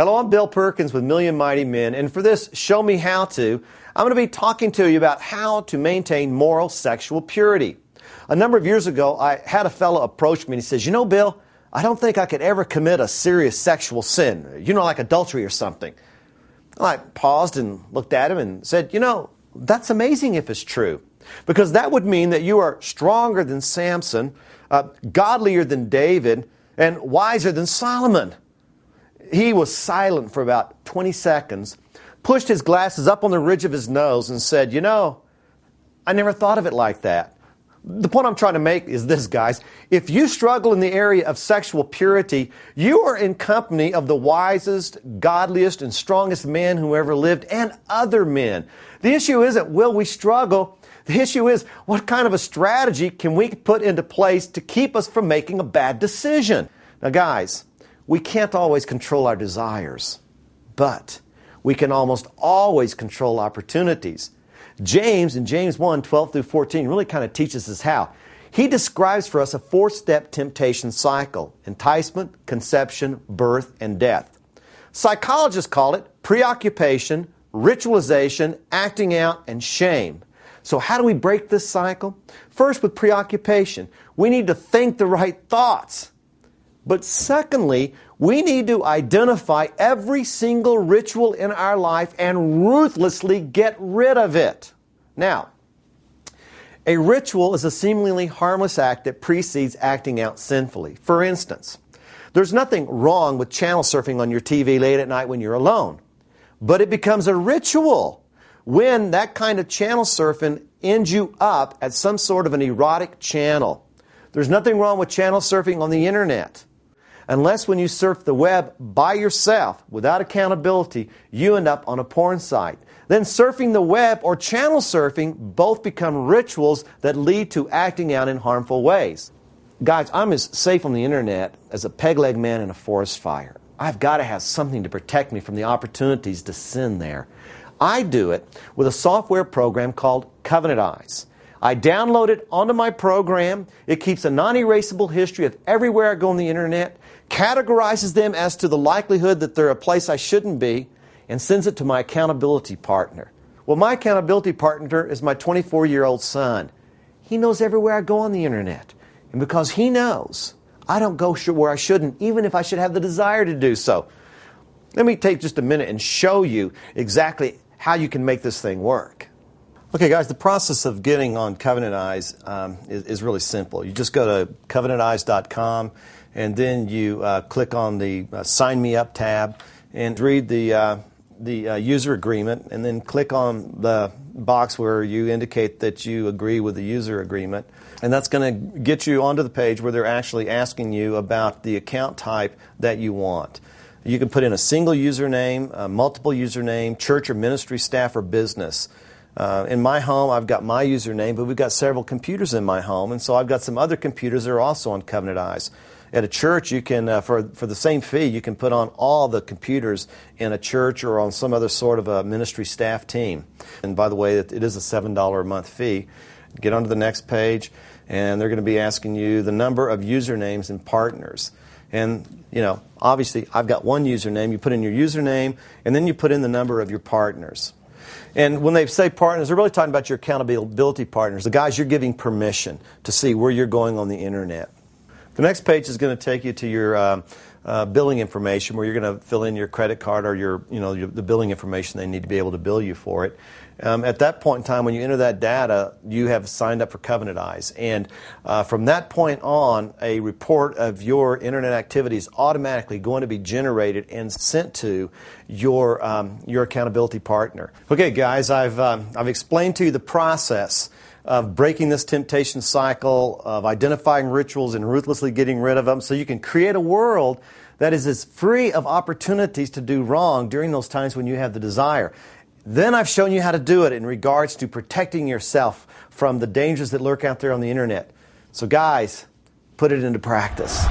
Hello, I'm Bill Perkins with Million Mighty Men, and for this Show Me How To, I'm going to be talking to you about how to maintain moral sexual purity. A number of years ago, I had a fellow approach me and he says, "You know, Bill, I don't think I could ever commit a serious sexual sin, like adultery or something." I paused and looked at him and said, "That's amazing if it's true, because that would mean that you are stronger than Samson, godlier than David, and wiser than Solomon." He was silent for about 20 seconds, pushed his glasses up on the ridge of his nose and said, "I never thought of it like that." The point I'm trying to make is this, guys. If you struggle in the area of sexual purity, you are in company of the wisest, godliest, and strongest man who ever lived, and other men. The issue isn't, will we struggle? The issue is, what kind of a strategy can we put into place to keep us from making a bad decision? Now, guys, we can't always control our desires, but we can almost always control opportunities. James, in James 1, 12 through 14, really kind of teaches us how. He describes for us a four-step temptation cycle: enticement, conception, birth, and death. Psychologists call it preoccupation, ritualization, acting out, and shame. So how do we break this cycle? First, with preoccupation, we need to think the right thoughts. But secondly, we need to identify every single ritual in our life and ruthlessly get rid of it. Now, a ritual is a seemingly harmless act that precedes acting out sinfully. For instance, there's nothing wrong with channel surfing on your TV late at night when you're alone. But it becomes a ritual when that kind of channel surfing ends you up at some sort of an erotic channel. There's nothing wrong with channel surfing on the internet. Unless when you surf the web by yourself, without accountability, you end up on a porn site. Then surfing the web or channel surfing both become rituals that lead to acting out in harmful ways. Guys, I'm as safe on the internet as a peg-leg man in a forest fire. I've got to have something to protect me from the opportunities to sin there. I do it with a software program called Covenant Eyes. I download it onto my program. It keeps a non-erasable history of everywhere I go on the internet, categorizes them as to the likelihood that they're a place I shouldn't be, and sends it to my accountability partner. Well, my accountability partner is my 24-year-old son. He knows everywhere I go on the internet. And because he knows, I don't go where I shouldn't, even if I should have the desire to do so. Let me take just a minute and show you exactly how you can make this thing work. Okay, guys, the process of getting on Covenant Eyes is really simple. You just go to covenanteyes.com, and then you click on the Sign Me Up tab and read the user agreement, and then click on the box where you indicate that you agree with the user agreement. And that's going to get you onto the page where they're actually asking you about the account type that you want. You can put in a single username, a multiple username, church or ministry, staff or business. In my home, I've got my username, but we've got several computers in my home, and so I've got some other computers that are also on Covenant Eyes. At a church, you can, for the same fee, you can put on all the computers in a church or on some other sort of a ministry staff team. And by the way, it is a $7 a month fee. Get onto the next page, and they're going to be asking you the number of usernames and partners. And, obviously, I've got one username. You put in your username, and then you put in the number of your partners. And when they say partners, they're really talking about your accountability partners, the guys you're giving permission to see where you're going on the internet. The next page is going to take you to your billing information, where you're going to fill in your credit card or the billing information they need to be able to bill you for it. At that point in time, when you enter that data, you have signed up for Covenant Eyes. And from that point on, a report of your internet activity is automatically going to be generated and sent to your accountability partner. Okay, guys, I've explained to you the process of breaking this temptation cycle, of identifying rituals and ruthlessly getting rid of them, so you can create a world that is as free of opportunities to do wrong during those times when you have the desire. Then I've shown you how to do it in regards to protecting yourself from the dangers that lurk out there on the internet. So guys, put it into practice.